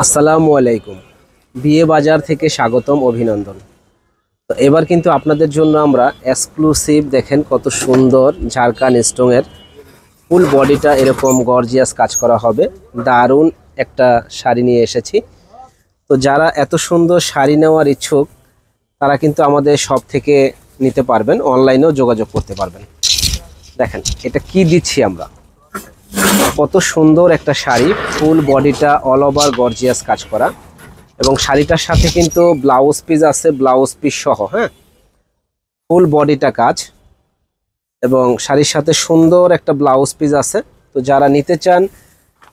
আসসালামু আলাইকুম। বিয়ে বাজার থেকে স্বাগতম, অভিনন্দন। তো এবার কিন্তু আপনাদের জন্য আমরা এক্সক্লুসিভ, দেখেন কত সুন্দর ঝাড়খান স্টোনের ফুল বডিটা এরকম গর্জিয়াস কাজ করা হবে, দারুণ একটা শাড়ি নিয়ে এসেছি। তো যারা এত সুন্দর শাড়ি নেওয়ার ইচ্ছুক তারা কিন্তু আমাদের শপ থেকে নিতে পারবেন, অনলাইনেও যোগাযোগ করতে পারবেন। দেখেন এটা কি দিচ্ছি আমরা, কত সুন্দর একটা শাড়ি, ফুল বডিটা অল ওভার গর্জিয়াস কাজ করা, এবং শাড়িটার সাথে কিন্তু ব্লাউজ পিস আছে, ব্লাউজ পিস সহ, হ্যাঁ, ফুল বডিটা কাজ, এবং শাড়ির সাথে সুন্দর একটা ব্লাউজ পিস আছে। তো যারা নিতে চান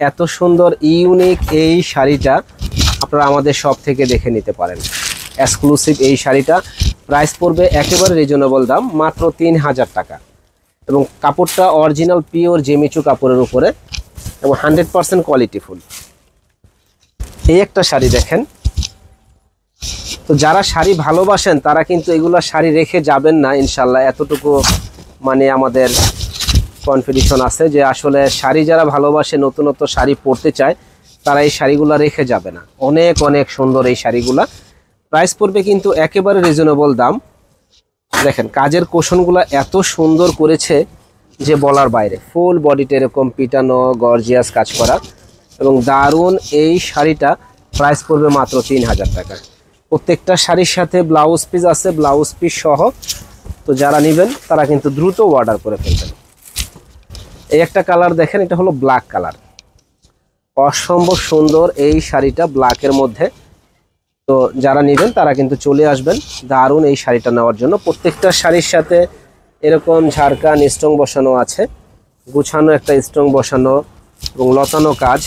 এত সুন্দর ইউনিক এই শাড়িটা, আপনারা আমাদের শপ থেকে দেখে নিতে পারেন। এক্সক্লুসিভ এই শাড়িটা প্রাইস পড়বে একেবারে রিজনেবল দাম, মাত্র 3000 টাকা, এবং কাপড়টা অরিজিনাল পিওর জেমিচু কাপড়ের উপরে এবং 100% কোয়ালিটি ফুল। এই একটা শাড়ি দেখেন। তো যারা শাড়ি ভালোবাসেন তারা কিন্তু এগুলা শাড়ি রেখে যাবেন না ইনশাল্লাহ, এতটুকু মানে আমাদের কনফিডেন্স আছে যে আসলে শাড়ি যারা ভালোবাসে, নতুনত্ব শাড়ি পরতে চায়, তারা এই শাড়িগুলা রেখে যাবে না। অনেক অনেক সুন্দর এই শাড়িগুলা, প্রাইস পড়বে কিন্তু একেবারে রিজনেবল দাম। দেখেন কাজের কোশনগুলো এত সুন্দর করেছে যে বলার বাইরে, ফুল বডিতে এরকম পিটানো গর্জিয়াস কাজ করা, এবং দারুণ এই শাড়িটা প্রাইস পড়বে মাত্র 3000 টাকা। প্রত্যেকটা শাড়ির সাথে ব্লাউজ পিস আছে, ব্লাউজ পিস সহ। তো যারা নেবেন তারা কিন্তু দ্রুত অর্ডার করে ফেলবেন। এই একটা কালার দেখেন, এটা হলো ব্ল্যাক কালার, অসম্ভব সুন্দর এই শাড়িটা ব্ল্যাকের মধ্যে। তো যারা নেবেন তারা কিন্তু চলে আসবেন দারুণ এই শাড়িটা নেওয়ার জন্য। প্রত্যেকটা শাড়ির সাথে এরকম ঝাড়খান স্টোন বসানো আছে, গুছানো একটা স্টোন বসানো এবং লতানো কাজ।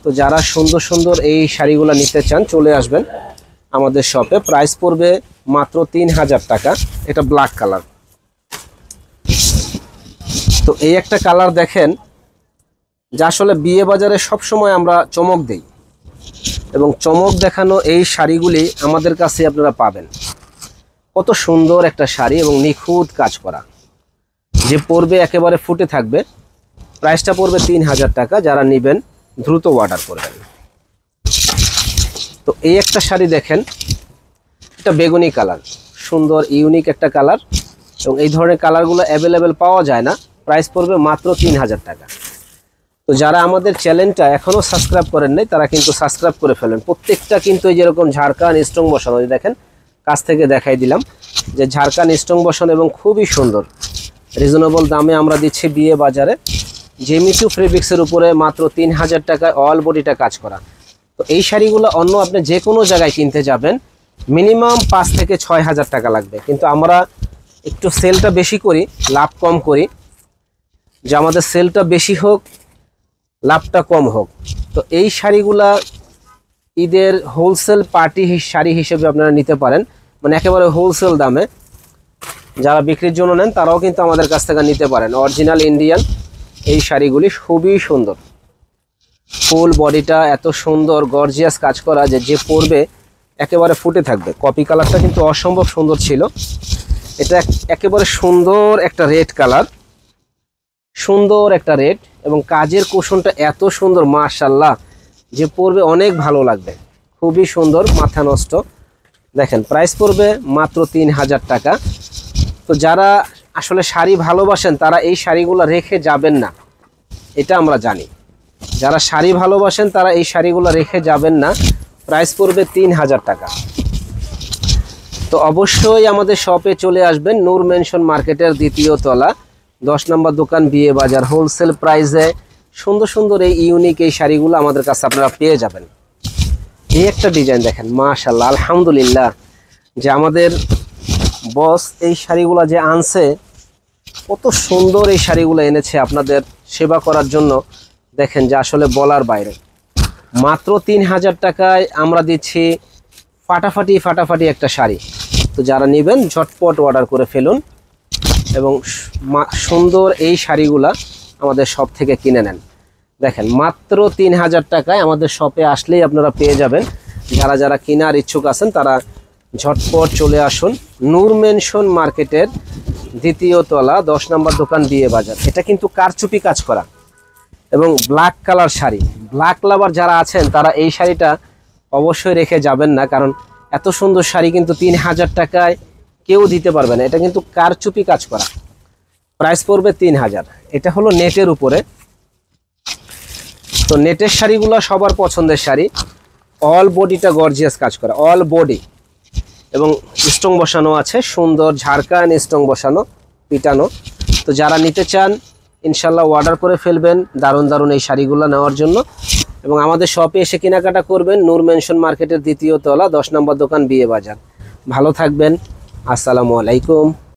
তো যারা সুন্দর সুন্দর এই শাড়িগুলো নিতে চান চলে আসবেন আমাদের শপে, প্রাইস পড়বে মাত্র 3000 টাকা। এটা ব্ল্যাক কালার। তো এই একটা কালার দেখেন, যা আসলে বিয়ে বাজারে সবসময় আমরা চমক দেই, এবং চমক দেখানো এই শাড়িগুলি আমাদের কাছে আপনারা পাবেন। কত সুন্দর একটা শাড়ি এবং নিখুঁত কাজ করা, যে পরবে একেবারে ফুটে থাকবে। প্রাইসটা পড়বে 3000 টাকা। যারা নেবেন দ্রুত অর্ডার করবেন। তো এই একটা শাড়ি দেখেন, এটা বেগুনি কালার, সুন্দর ইউনিক একটা কালার, এবং এই ধরনের কালারগুলো অ্যাভেলেবেল পাওয়া যায় না। প্রাইস পড়বে মাত্র 3000 টাকা। তো যারা আমাদের চ্যানেলটা এখনও সাবস্ক্রাইব করেন নাই তারা কিন্তু সাবস্ক্রাইব করে ফেলেন। প্রত্যেকটা কিন্তু এই যেরকম ঝাড়খান স্টোন বসানো, দেখেন কাছ থেকে দেখাই দিলাম যে ঝাড়খান স্টোন বসানো, এবং খুবই সুন্দর রিজনেবল দামে আমরা দিচ্ছি বিয়ে বাজারে। জেমিচু ফেব্রিক্সের উপরে মাত্র 3000 টাকায় অল বডিটা কাজ করা। তো এই শাড়িগুলো অন্য আপনি যে কোনো জায়গায় কিনতে যাবেন মিনিমাম 5 থেকে 6000 টাকা লাগবে, কিন্তু আমরা একটু সেলটা বেশি করি, লাভ কম করি, যে আমাদের সেলটা বেশি হোক লাভটা কম হোক। তো এই শাড়িগুলা ঈদের হোলসেল পার্টি শাড়ি হিসেবে আপনারা নিতে পারেন, মানে একেবারে হোলসেল দামে। যারা বিক্রির জন্য নেন তারাও কিন্তু আমাদের কাছ থেকে নিতে পারেন। অরিজিনাল ইন্ডিয়ান এই শাড়িগুলি খুবই সুন্দর, ফুল বডিটা এত সুন্দর গর্জিয়াস কাজ করা যে পরবে একেবারে ফুটে থাকবে। কপি কালারটা কিন্তু অসম্ভব সুন্দর ছিল। এটা একেবারে সুন্দর একটা রেড কালার, সুন্দর একটা রেড, এবং কাজের কুশনটা এত সুন্দর, মাশাআল্লাহ, যে পরবে অনেক ভালো লাগবে, খুবই সুন্দর, মাথা নষ্ট। দেখেন প্রাইস পড়বে মাত্র 3000 টাকা। তো যারা আসলে শাড়ি ভালোবাসেন তারা এই শাড়িগুলো রেখে যাবেন না, এটা আমরা জানি। যারা শাড়ি ভালোবাসেন তারা এই শাড়িগুলো রেখে যাবেন না। প্রাইস পড়বে 3000 টাকা। তো অবশ্যই আমাদের শপে চলে আসবেন, নূর মেনশন মার্কেটের 2য় তলা, 10 নম্বর দোকান, বিয়ে বাজার। হোলসেল প্রাইসে সুন্দর সুন্দর এই ইউনিক এই শাড়িগুলো আমাদের কাছে আপনারা পেয়ে যাবেন। এই একটা ডিজাইন দেখেন, মাশাআল্লাহ, আলহামদুলিল্লাহ, যে আমাদের বস এই শাড়িগুলো যে আনছে, কত সুন্দর এই শাড়িগুলো এনেছে আপনাদের সেবা করার জন্য। দেখেন যে আসলে বলার বাইরে, মাত্র 3000 টাকায় আমরা দিচ্ছি ফাটাফাটি ফাটাফাটি একটা শাড়ি। তো যারা নেবেন ঝটপট অর্ডার করে ফেলুন, এবং সুন্দর এই শাড়িগুলা আমাদের শপ থেকে কিনে নেন। দেখেন মাত্র 3000 টাকায় আমাদের শপে আসলেই আপনারা পেয়ে যাবেন। যারা যারা কেনার ইচ্ছুক আছেন তারা ঝটপট চলে আসুন, নূর মেনশন মার্কেটের 2য় তলা, 10 নম্বর দোকান, বিয়ে বাজার। এটা কিন্তু কারচুপি কাজ করা, এবং ব্ল্যাক কালার শাড়ি, ব্ল্যাক লাভার যারা আছেন তারা এই শাড়িটা অবশ্যই রেখে যাবেন না, কারণ এত সুন্দর শাড়ি কিন্তু 3000 টাকায় কেউ দিতে পারবে না। এটা কিন্তু কারচুপি কাজ করা, প্রাইস পড়বে 3000। এটা হলো নেটের উপরে। তো নেটের শাড়িগুলো সবার পছন্দের শাড়ি, অল বডিটা গর্জিয়াস কাজ করা, অল বডি, এবং স্টোন বসানো আছে, সুন্দর ঝাড়খান স্টোন বসানো পিটানো। তো যারা নিতে চান ইনশাল্লাহ অর্ডার করে ফেলবেন দারুণ দারুণ এই শাড়িগুলো নেওয়ার জন্য, এবং আমাদের শপে এসে কেনাকাটা করবেন। নূর মেনশন মার্কেটের 2য় তলা 10 নম্বর দোকান, বিয়ে বাজার। ভালো থাকবেন, আসসালামু আলাইকুম।